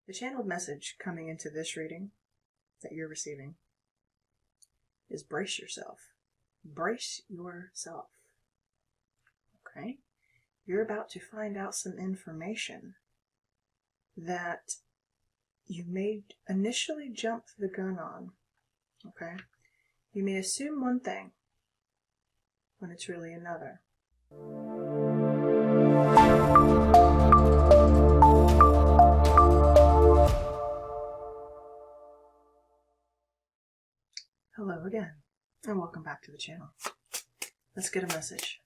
The channeled message coming into this reading that you're receiving is brace yourself. Brace yourself. Okay? You're about to find out some information that you may initially jump the gun on. Okay? You may assume one thing when it's really another. Hello again, and welcome back to the channel. Let's get a message.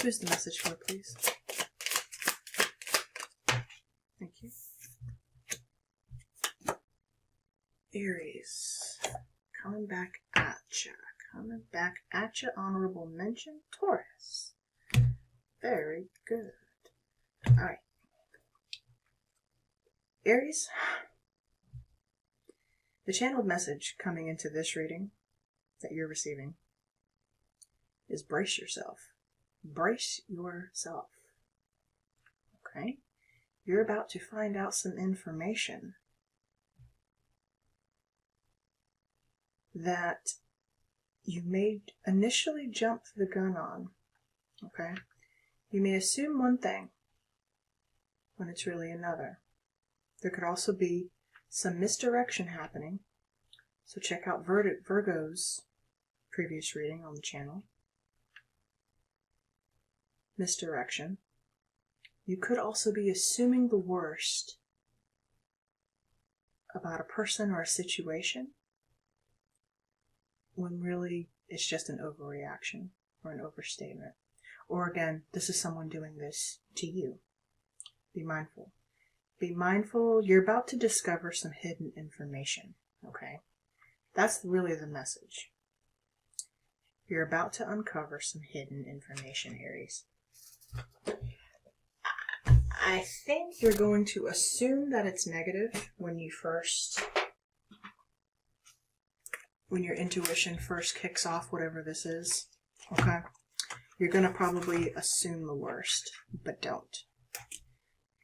Who's the message for, please? Thank you. Aries, coming back at ya. Coming back at ya, honorable mention, Taurus. Very good. Alright. Aries, the channeled message coming into this reading that you're receiving is brace yourself. Brace yourself. Okay? You're about to find out some information that you may initially jump the gun on. Okay? You may assume one thing when it's really another. There could also be some misdirection happening. So check out Virgo's previous reading on the channel. Misdirection. You could also be assuming the worst about a person or a situation when really it's just an overreaction or an overstatement. Or again, this is someone doing this to you. Be mindful. Be mindful. You're about to discover some hidden information. Okay? That's really the message. You're about to uncover some hidden information, Aries. I think you're going to assume that it's negative when your intuition first kicks off whatever this is. Okay? You're going to probably assume the worst, but don't.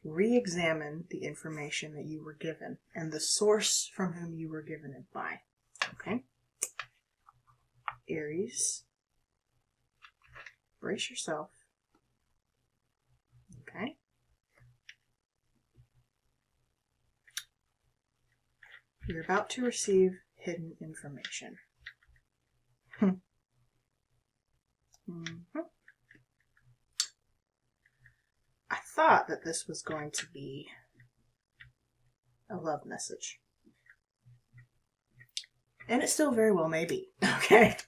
Re-examine the information that you were given and the source from whom you were given it by. Okay? Aries, brace yourself. Okay? You're about to receive hidden information. I thought that this was going to be a love message. And it still very well may be. Okay?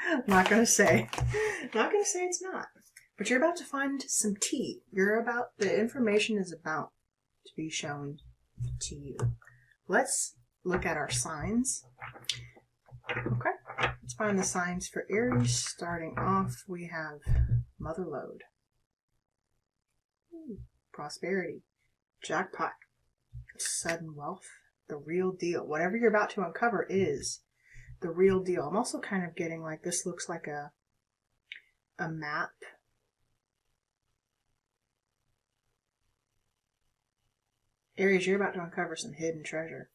I'm not going to say it's not. But you're about to find some tea. The information is about to be shown to you. Let's look at our signs. Okay? Let's find the signs for Aries. Starting off, we have Mother Lode. Prosperity. Jackpot. Sudden wealth. The real deal. Whatever you're about to uncover is the real deal. I'm also kind of getting like this looks like a map. Aries, you're about to uncover some hidden treasure.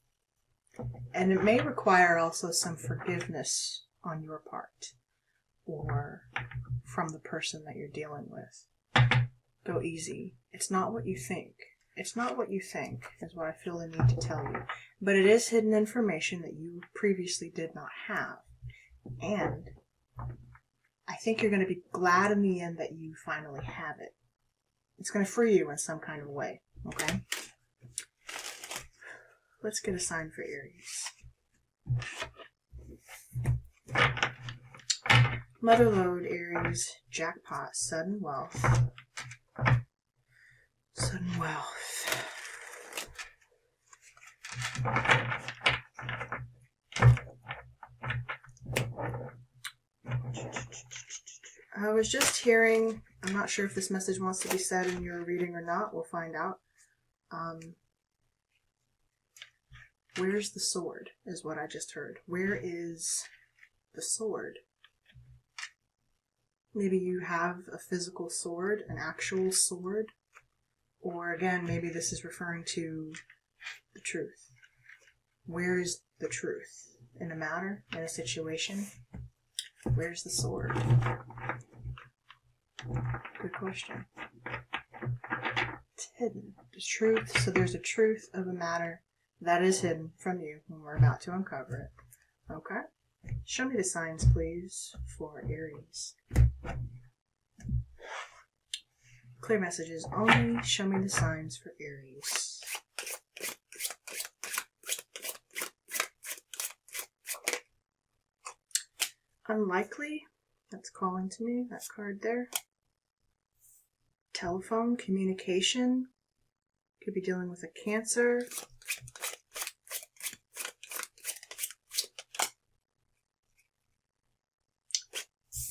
And it may require also some forgiveness on your part or from the person that you're dealing with. Go easy. It's not what you think. It's not what you think is what I feel the need to tell you. But it is hidden information that you previously did not have. And I think you're going to be glad in the end that you finally have it. It's going to free you in some kind of way. Okay? Let's get a sign for Aries. Mother Lode, Aries, jackpot, sudden wealth. Sudden wealth. I was just hearing, I'm not sure if this message wants to be said in your reading or not. We'll find out. Where's the sword, is what I just heard. Where is the sword? Maybe you have a physical sword, an actual sword. Or again, maybe this is referring to the truth. Where is the truth? In a matter, in a situation? Where's the sword? Good question. It's hidden. The truth. So there's a truth of a matter that is hidden from you when we're about to uncover it. Okay? Show me the signs, please, for Aries. Clear messages only. Show me the signs for Aries. Unlikely. That's calling to me. That card there. Telephone, communication. Could be dealing with a Cancer.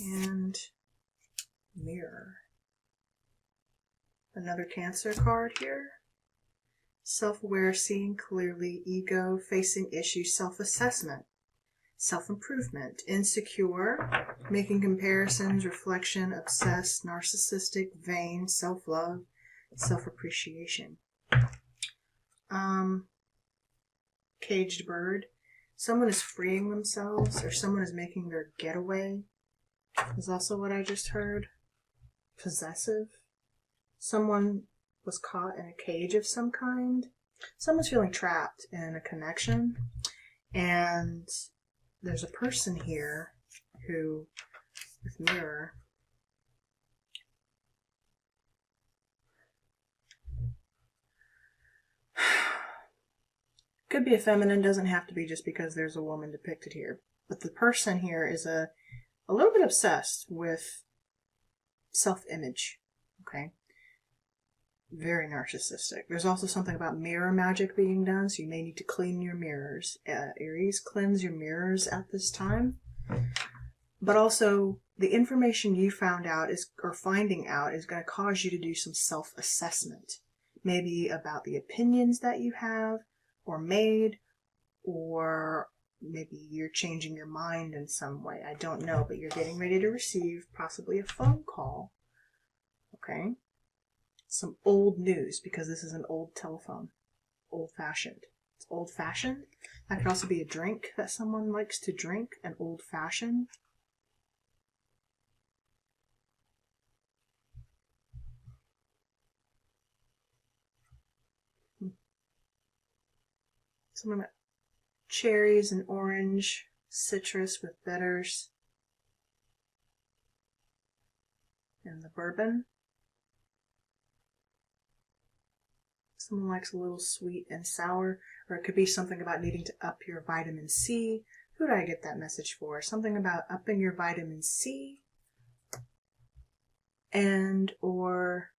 And Mirror. Another Cancer card here. Self-aware, seeing clearly, ego, facing issues, self-assessment, self-improvement, insecure, making comparisons, reflection, obsessed, narcissistic, vain, self-love, self-appreciation. Caged bird. Someone is freeing themselves, or someone is making their getaway. Is also what I just heard. Possessive. Someone was caught in a cage of some kind. Someone's feeling trapped in a connection. And there's a person here who, with Mirror, could be a feminine, doesn't have to be just because there's a woman depicted here. But the person here is a little bit obsessed with self-image, okay? Very narcissistic. There's also something about mirror magic being done, so you may need to clean your mirrors. Aries, cleanse your mirrors at this time. But also, the information you found out or finding out is going to cause you to do some self-assessment. Maybe about the opinions that you have, or made, or maybe you're changing your mind in some way. I don't know, but you're getting ready to receive possibly a phone call. Okay? Some old news, because this is an old telephone. Old-fashioned. It's old-fashioned. That could also be a drink that someone likes to drink, an old-fashioned. Something about cherries and orange, citrus with bitters, and the bourbon. Someone likes a little sweet and sour, or it could be something about needing to up your vitamin C. Who did I get that message for? Something about upping your vitamin C, and or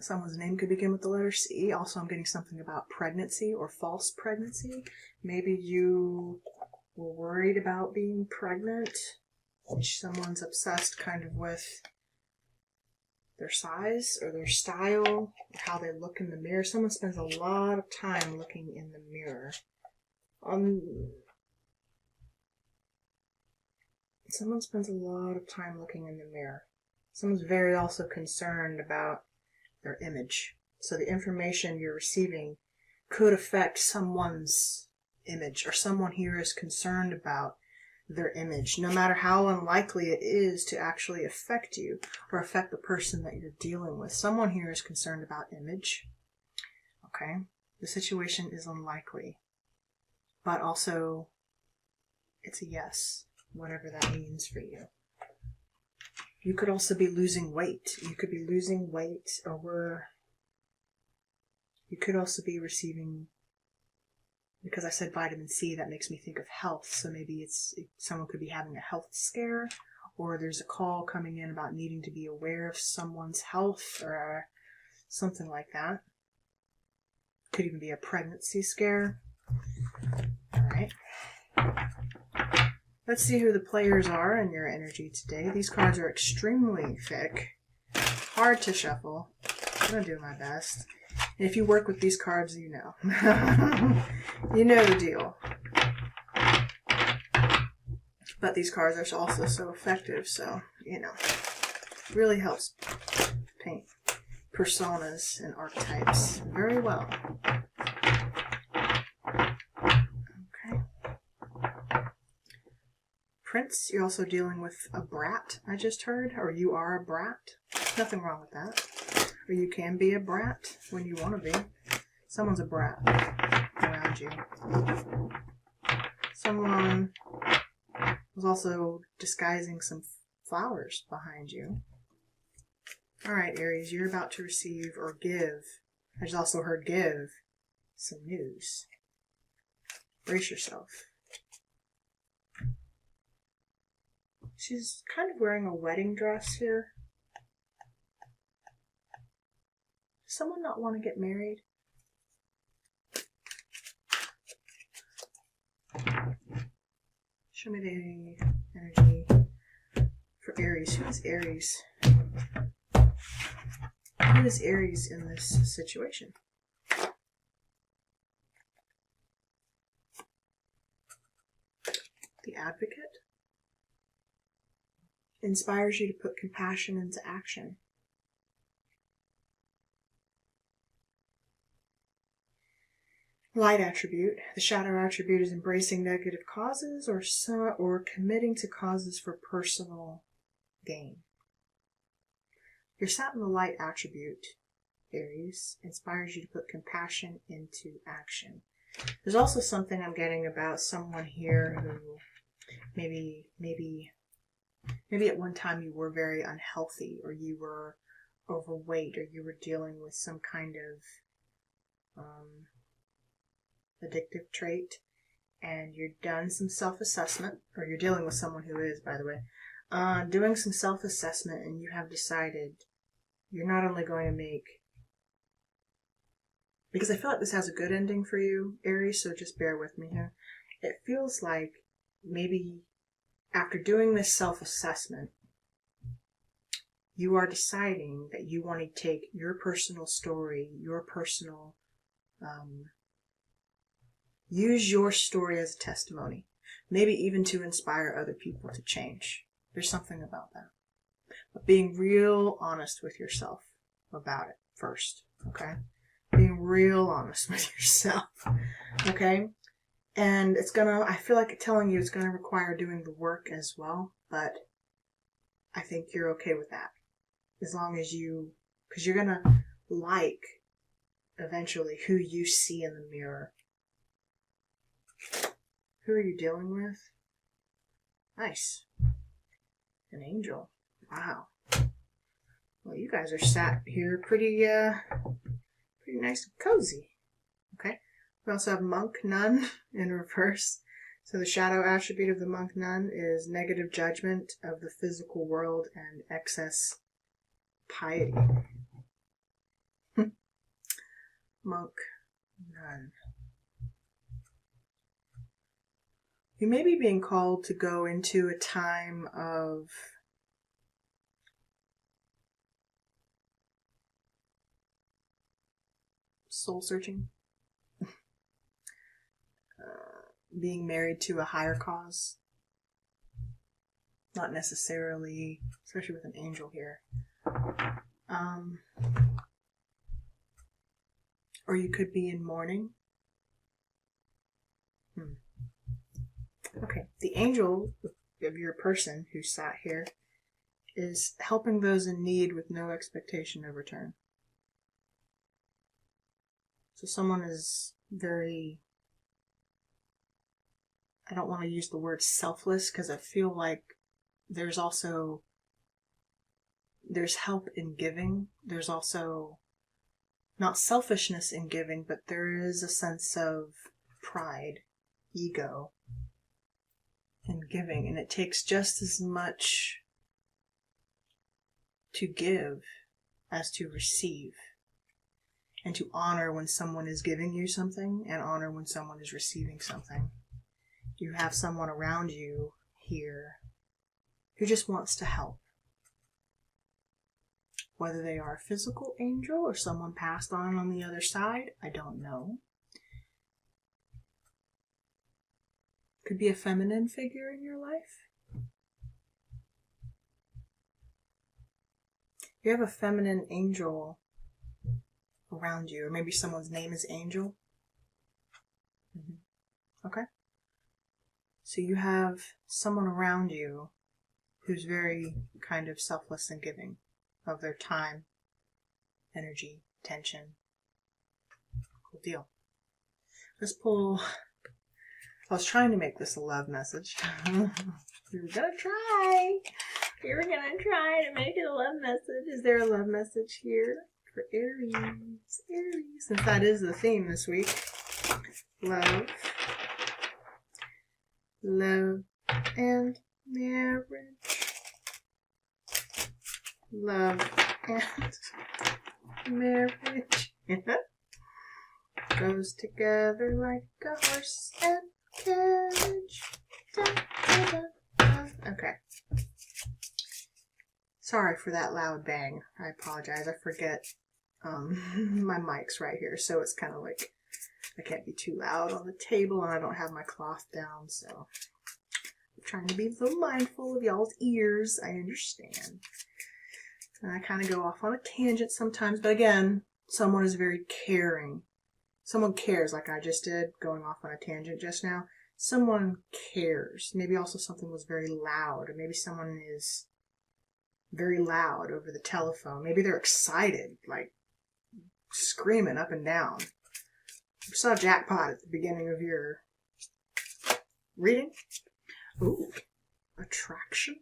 someone's name could begin with the letter C. Also, I'm getting something about pregnancy or false pregnancy. Maybe you were worried about being pregnant. Someone's obsessed kind of with their size or their style or how they look in the mirror. Someone spends a lot of time looking in the mirror. Someone spends a lot of time looking in the mirror. Someone's very also concerned about their image. So the information you're receiving could affect someone's image, or someone here is concerned about their image, no matter how unlikely it is to actually affect you or affect the person that you're dealing with. Someone here is concerned about image. Okay? The situation is unlikely, but also it's a yes, whatever that means for you. You could also be losing weight. You could be losing weight, or you could also be receiving, because I said vitamin C, that makes me think of health. So maybe someone could be having a health scare, or there's a call coming in about needing to be aware of someone's health, or something like that. Could even be a pregnancy scare. All right. Let's see who the players are in your energy today. These cards are extremely thick, hard to shuffle. I'm going to do my best. And if you work with these cards, you know. You know the deal. But these cards are also so effective, so, you know, really helps paint personas and archetypes very well. Okay. Prince, you're also dealing with a brat, I just heard, or you are a brat. Nothing wrong with that. Or you can be a brat when you want to be. Someone's a brat around you. Someone was also disguising some flowers behind you. Alright, Aries, you're about to receive or give. I just also heard give some news. Brace yourself. She's kind of wearing a wedding dress here. Does someone not want to get married? Show me the energy for Aries. Who is Aries? Who is Aries in this situation? The Advocate inspires you to put compassion into action. Light attribute. The shadow attribute is embracing negative causes or committing to causes for personal gain. Your sat in the light attribute, Aries, inspires you to put compassion into action. There's also something I'm getting about someone here who maybe at one time you were very unhealthy, or you were overweight, or you were dealing with some kind of addictive trait, and you've done some self-assessment, or you're dealing with someone who is, by the way, doing some self-assessment, and you have decided you're not only going to make, because I feel like this has a good ending for you, Aries, so just bear with me here. It feels like maybe after doing this self-assessment, you are deciding that you want to take your personal story, your personal, use your story as a testimony, maybe even to inspire other people to change. There's something about that. But being real honest with yourself about it first, okay? Being real honest with yourself, okay? And I feel like telling you it's gonna require doing the work as well, but I think you're okay with that. As long as because you're gonna like, eventually, who you see in the mirror. Who are you dealing with? Nice. An angel. Wow. Well, you guys are sat here pretty nice and cozy. Okay. We also have monk nun in reverse. So the shadow attribute of the monk nun is negative judgment of the physical world and excess piety. Monk nun. You may be being called to go into a time of soul searching. Being married to a higher cause. Not necessarily, especially with an angel here. Or you could be in mourning. Okay, the angel of your person who sat here is helping those in need with no expectation of return. So someone is very, I don't want to use the word selfless, because I feel like there's help in giving. There's also not selfishness in giving, but there is a sense of pride, ego in giving, and it takes just as much to give as to receive, and to honor when someone is giving you something and honor when someone is receiving something. You have someone around you here who just wants to help. Whether they are a physical angel or someone passed on the other side, I don't know. Could be a feminine figure in your life. You have a feminine angel around you, or maybe someone's name is Angel. Okay. So you have someone around you who's very kind of selfless and giving of their time, energy, attention. Cool deal. Let's pull. I was trying to make this a love message. We were gonna try. We were gonna try to make it a love message. Is there a love message here for Aries? Aries, since that is the theme this week. Love. Love and marriage. Love and marriage. Goes together like a horse and carriage. Da, da, da, da. Okay. Sorry for that loud bang. I apologize. I forget my mic's right here, so it's kind of like I can't be too loud on the table, and I don't have my cloth down, so I'm trying to be a little mindful of y'all's ears. I understand. And I kind of go off on a tangent sometimes, but again, someone is very caring. Someone cares, like I just did, going off on a tangent just now. Someone cares. Maybe also something was very loud, or maybe someone is very loud over the telephone. Maybe they're excited, like screaming up and down. You saw jackpot at the beginning of your reading. Ooh, attraction.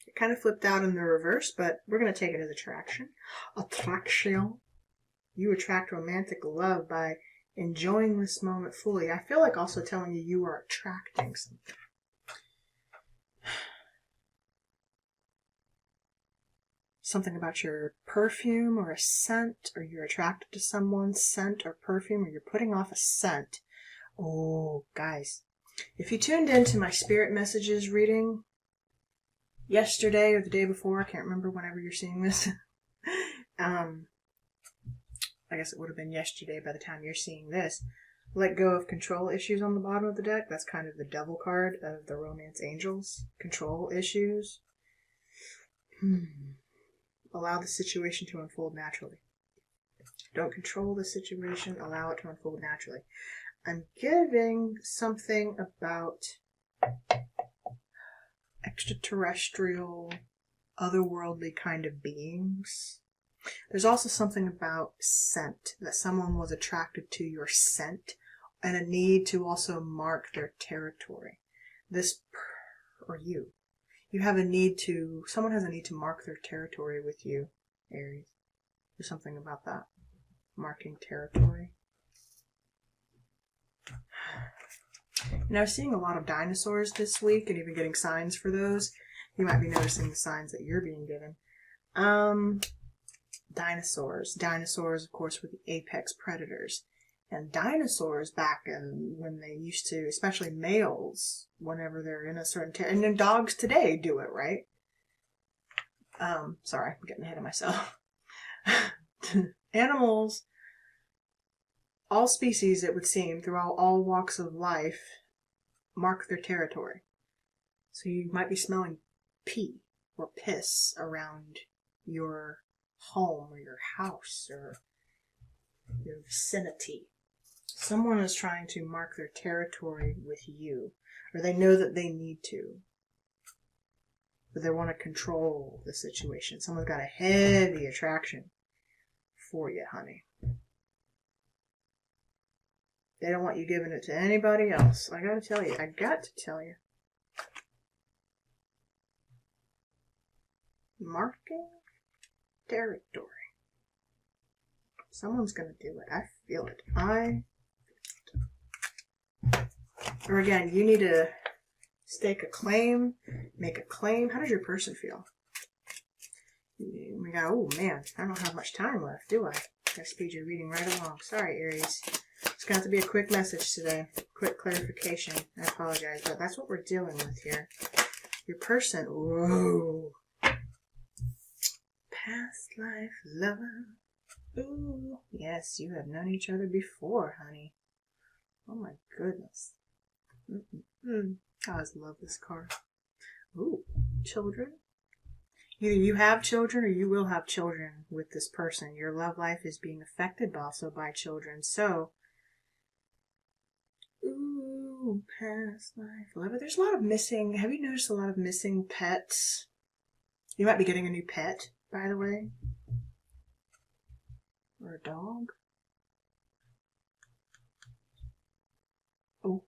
It kind of flipped out in the reverse, but we're going to take it as attraction. Attraction. You attract romantic love by enjoying this moment fully. I feel like also telling you you are attracting something. Something about your perfume or a scent, or you're attracted to someone's scent or perfume, or you're putting off a scent. Oh, guys, if you tuned into my spirit messages reading yesterday or the day before, I can't remember whenever you're seeing this. I guess it would have been yesterday by the time you're seeing this. Let go of control issues on the bottom of the deck. That's kind of the devil card of the romance angels. Control issues. Allow the situation to unfold naturally. Don't control the situation. Allow it to unfold naturally. I'm giving something about extraterrestrial, otherworldly kind of beings. There's also something about scent, that someone was attracted to your scent, and a need to also mark their territory. Or you. You have a need to, someone has a need to mark their territory with you, Aries. There's something about that. Marking territory. Now, I'm seeing a lot of dinosaurs this week, and even getting signs for those. You might be noticing the signs that you're being given. Dinosaurs. Dinosaurs, of course, were the apex predators. And dinosaurs back when they used to, especially males, whenever they're in a certain and then dogs today do it, right? Sorry, I'm getting ahead of myself. Animals, all species, it would seem, throughout all walks of life, mark their territory. So you might be smelling pee or piss around your home or your house or your vicinity. Someone is trying to mark their territory with you, or they know that they need to, but they want to control the situation. Someone's got a heavy attraction for you, honey. They don't want you giving it to anybody else. I got to tell you. Marking territory. Someone's going to do it. I feel it. Or again, you need to stake a claim, make a claim. How does your person feel? We go, oh man, I don't have much time left, do I? Gotta speed your reading right along. Sorry, Aries. It's going to have to be a quick message today. Quick clarification. I apologize, but that's what we're dealing with here. Your person, whoa. past life lover. Ooh, yes, you have known each other before, honey. Oh my goodness. I always love this card. Ooh, children. Either you have children or you will have children with this person. Your love life is being affected also by children. So, ooh, past life lover. There's a lot of missing. Have you noticed a lot of missing pets? You might be getting a new pet, by the way. Or a dog. Oh.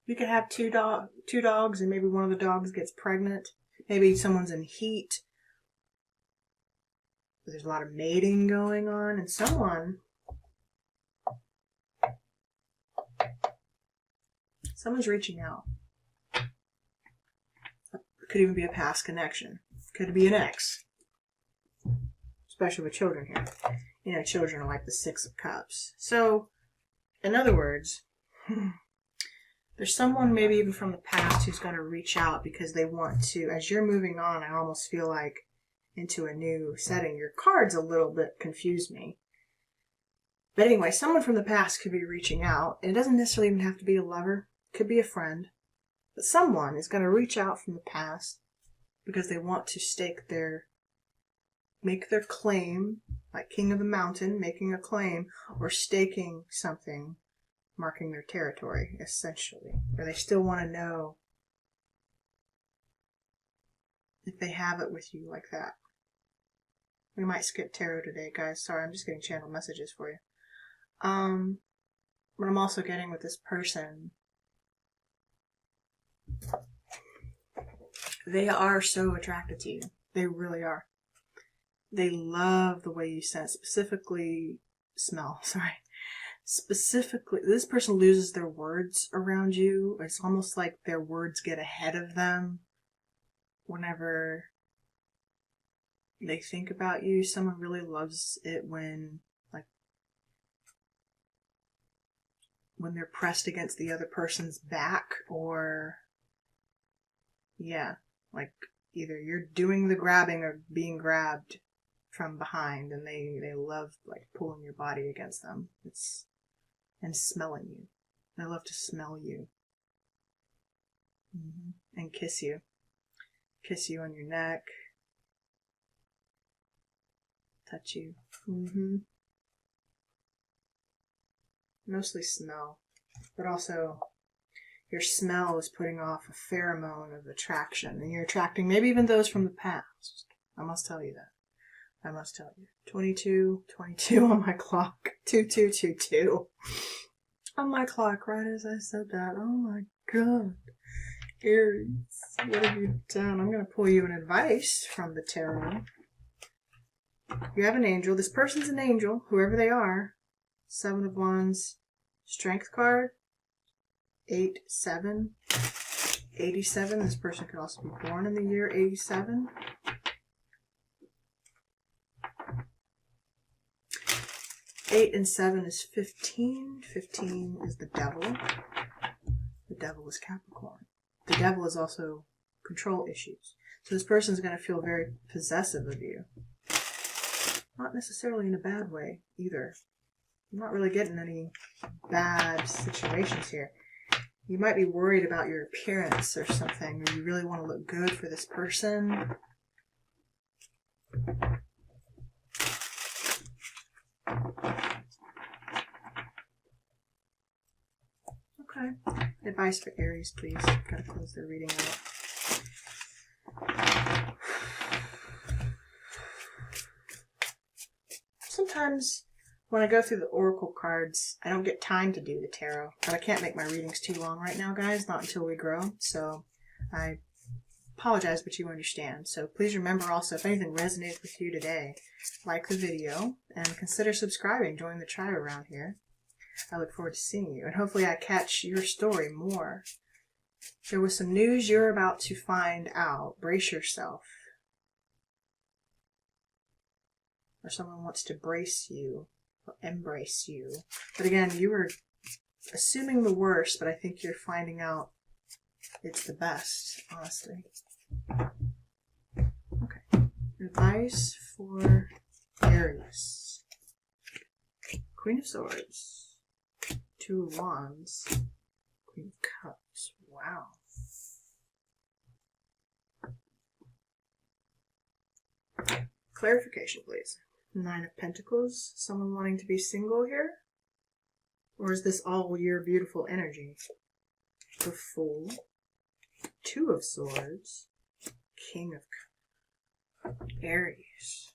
You could have two dogs and maybe one of the dogs gets pregnant. Maybe someone's in heat. There's a lot of mating going on, and someone's reaching out. It could even be a past connection. Could be an ex. Especially with children here. You know, children are like the Six of Cups. So, in other words, there's someone maybe even from the past who's going to reach out because they want to. As you're moving on, I almost feel like into a new setting. Your cards a little bit confuse me. But anyway, someone from the past could be reaching out. And it doesn't necessarily even have to be a lover. It could be a friend. But someone is going to reach out from the past because they want to make their claim, like King of the Mountain, making a claim, or staking something, marking their territory, essentially. Or they still want to know if they have it with you like that. We might skip tarot today, guys. Sorry, I'm just getting channel messages for you. But I'm also getting with this person. They are so attracted to you. They really are. They love the way you smell. Specifically, this person loses their words around you. It's almost like their words get ahead of them whenever they think about you. Someone really loves it when they're pressed against the other person's back, or like either you're doing the grabbing or being grabbed from behind, and they love like pulling your body against them. And smelling you. They love to smell you. And kiss you. Kiss you on your neck. Touch you. Mostly smell. But also, your smell is putting off a pheromone of attraction. And you're attracting maybe even those from the past. I must tell you that. I must tell you. 22 on my clock. 2222. On my clock, right as I said that. Oh my god. Aries, what have you done? I'm going to pull you an advice from the tarot. You have an angel. This person's an angel, whoever they are. 7 of Wands. Strength card. 8-7. 87. This person could also be born in the year 87. 8 and 7 is 15. 15 is the devil. The devil is Capricorn. The devil is also control issues. So this person is going to feel very possessive of you. Not necessarily in a bad way either. I'm not really getting any bad situations here. You might be worried about your appearance or something, or you really want to look good for this person. Okay. Advice for Aries, please. Gotta close their reading out. Sometimes when I go through the oracle cards, I don't get time to do the tarot. But I can't make my readings too long right now, guys. Not until we grow. So I apologize, but you understand. So please remember also, if anything resonates with you today, like the video and consider subscribing. Join the tribe around here. I look forward to seeing you, and hopefully I catch your story more. There was some news you're about to find out. Brace yourself. Or someone wants to brace you, or embrace you. But again, you were assuming the worst, but I think you're finding out it's the best, honestly. Okay. Advice for Aries. Queen of Swords. Two of Wands. Queen of Cups. Wow. Clarification, please. Nine of Pentacles. Someone wanting to be single here? Or is this all your beautiful energy? The Fool. Two of Swords. King of Cups. Aries.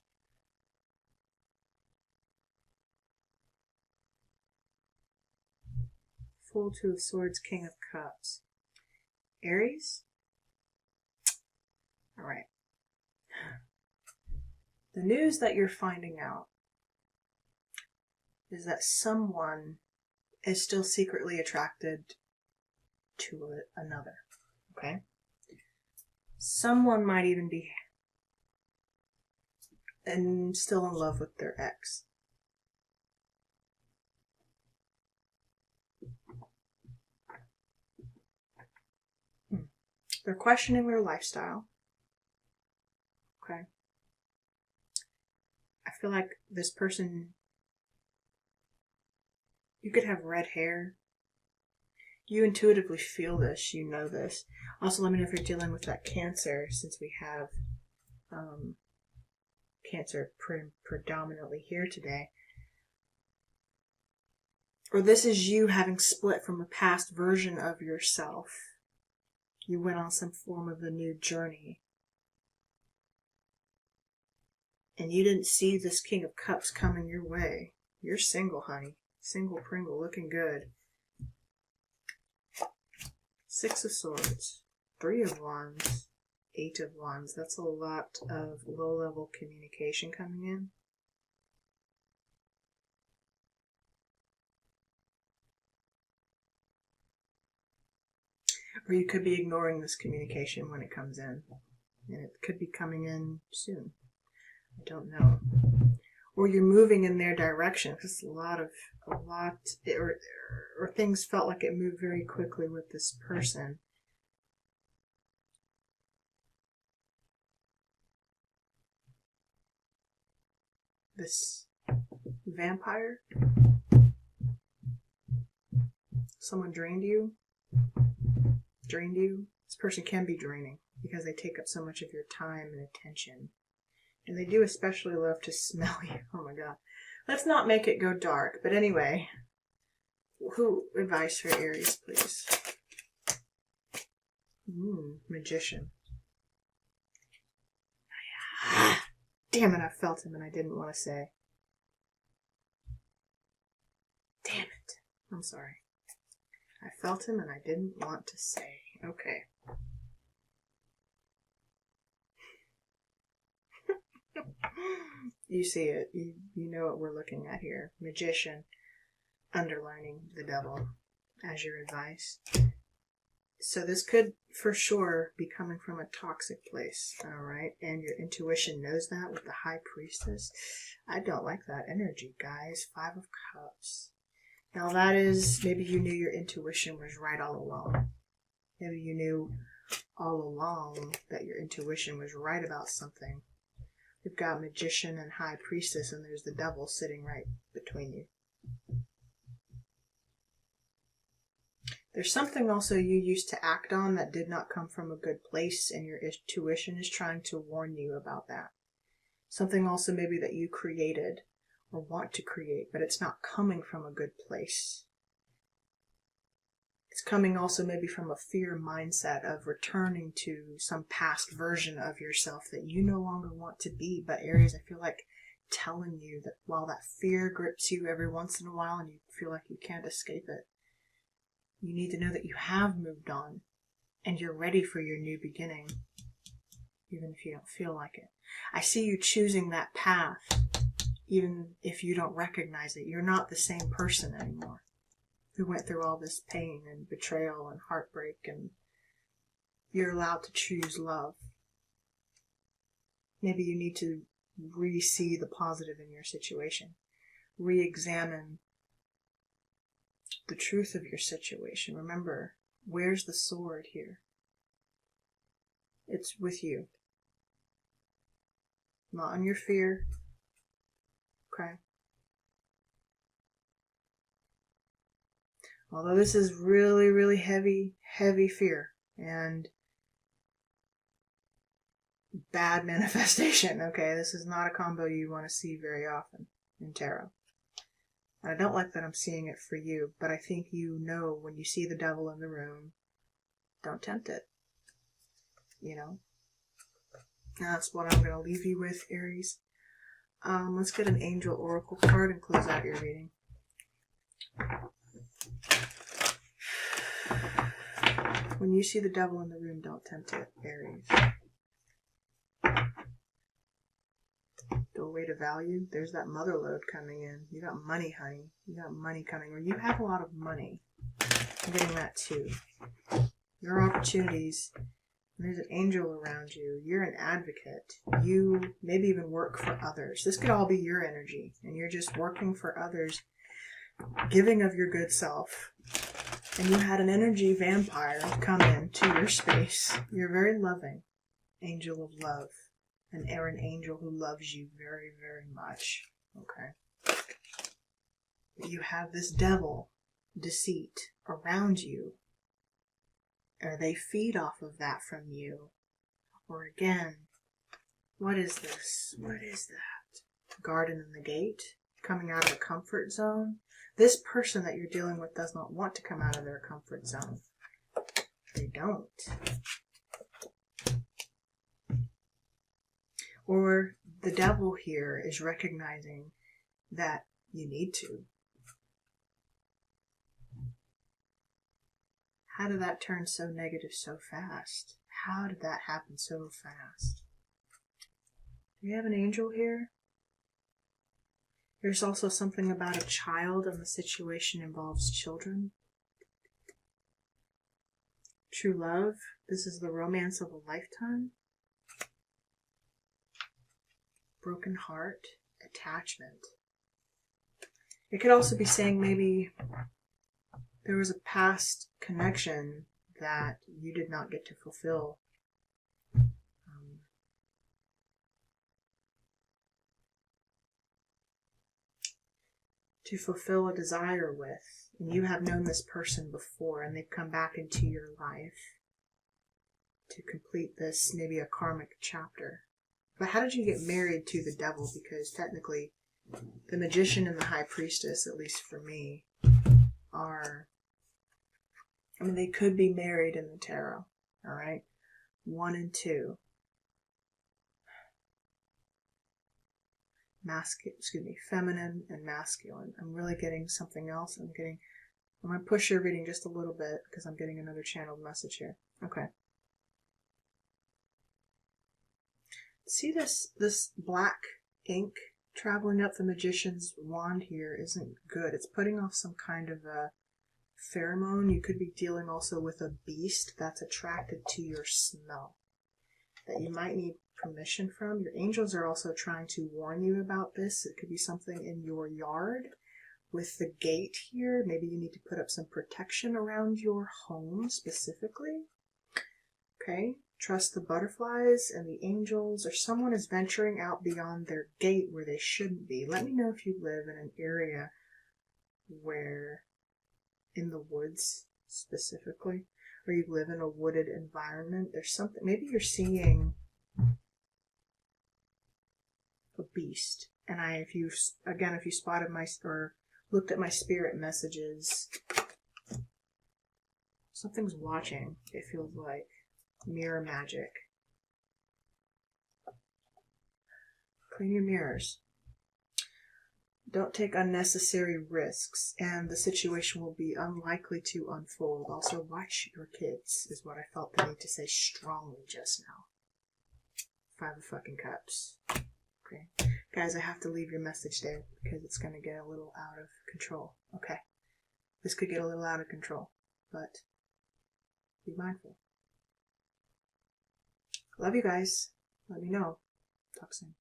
Fool, Two of Swords, King of Cups. Aries? Alright. The news that you're finding out is that someone is still secretly attracted to another. Okay? Someone might even be still in love with their ex. They're questioning their lifestyle. Okay? I feel like this person, you could have red hair. You intuitively feel this, you know this. Also, let me know if you're dealing with that Cancer, since we have Cancer predominantly here today. Or this is you having split from a past version of yourself. You went on some form of a new journey. And you didn't see this King of Cups coming your way. You're single, honey. Single Pringle, looking good. Six of Swords. Three of Wands. Eight of Wands. That's a lot of low-level communication coming in. Or you could be ignoring this communication when it comes in. And it could be coming in soon. I don't know. Or you're moving in their direction, because or things felt like it moved very quickly with this person. This vampire. Someone drained you. This person can be draining because they take up so much of your time and attention. And they do especially love to smell you. Oh my god. Let's not make it go dark. But anyway, advice for Aries, please? Magician. Damn it, I felt him and I didn't want to say. Damn it. I'm sorry. I felt him and I didn't want to say. Okay. You see it. You know what we're looking at here. Magician, underlining the devil as your advice. So this could for sure be coming from a toxic place, alright? And your intuition knows that with the High Priestess. I don't like that energy, guys. Five of Cups. Now that is, maybe you knew your intuition was right all along. Maybe you knew all along that your intuition was right about something. You've got Magician and High Priestess, and there's the devil sitting right between you. There's something also you used to act on that did not come from a good place, and your intuition is trying to warn you about that. Something also maybe that you created or want to create, but it's not coming from a good place. It's coming also maybe from a fear mindset of returning to some past version of yourself that you no longer want to be. But Aries, I feel like telling you that while that fear grips you every once in a while and you feel like you can't escape it, you need to know that you have moved on and you're ready for your new beginning, even if you don't feel like it. I see you choosing that path, even if you don't recognize it. You're not the same person anymore who went through all this pain and betrayal and heartbreak, and you're allowed to choose love. Maybe you need to re-see the positive in your situation. Re-examine the truth of your situation. Remember, where's the sword here? It's with you. not on your fear. Okay. Although this is really, really heavy, heavy fear and bad manifestation. Okay, this is not a combo you want to see very often in tarot. And I don't like that I'm seeing it for you, but I think you know when you see the devil in the room, don't tempt it. You know? That's what I'm going to leave you with, Aries. Let's get an angel oracle card and close out your reading. When you see the devil in the room, don't tempt it, Aries. Doorway to value. There's that mother load coming in. You got money, honey. You got money coming. Or you have a lot of money. I'm getting that too. Your opportunities. And there's an angel around you. You're an advocate. You maybe even work for others. This could all be your energy. And you're just working for others. Giving of your good self. And you had an energy vampire come into your space. You're very loving. Angel of love. And an angel who loves you very, very much. Okay. But you have this devil, deceit, around you. Or they feed off of that from you. Or again, what is this? What is that? Garden in the gate? Coming out of a comfort zone? This person that you're dealing with does not want to come out of their comfort zone. They don't. Or the devil here is recognizing that you need to. How did that turn so negative so fast? How did that happen so fast? Do we have an angel here? There's also something about a child, and the situation involves children. True love. This is the romance of a lifetime. Broken heart. Attachment. It could also be saying maybe there was a past connection that you did not get to fulfill. To fulfill a desire with. And you have known this person before and they've come back into your life to complete this, maybe a karmic chapter. But how did you get married to the devil? Because technically the magician and the high priestess, at least for me, are, I mean, they could be married in the tarot. All right. 1 and 2. Feminine and masculine. I'm really getting something else. I'm going to push your reading just a little bit because I'm getting another channeled message here. Okay. See this black ink traveling up the magician's wand here isn't good. It's putting off some kind of a pheromone. You could be dealing also with a beast that's attracted to your smell that you might need permission from. Your angels are also trying to warn you about this. It could be something in your yard with the gate here. Maybe you need to put up some protection around your home specifically. Okay. Trust the butterflies and the angels, or someone is venturing out beyond their gate where they shouldn't be. Let me know if you live in an area where, in the woods specifically, or you live in a wooded environment. There's something, maybe you're seeing a beast. And if you spotted or looked at my spirit messages, something's watching, it feels like. Mirror magic. Clean your mirrors. Don't take unnecessary risks, and the situation will be unlikely to unfold. Also, watch your kids, is what I felt the need to say strongly just now. 5 of fucking cups. Okay. Guys, I have to leave your message there because it's going to get a little out of control. Okay. This could get a little out of control, but be mindful. Love you guys. Let me know. Talk soon.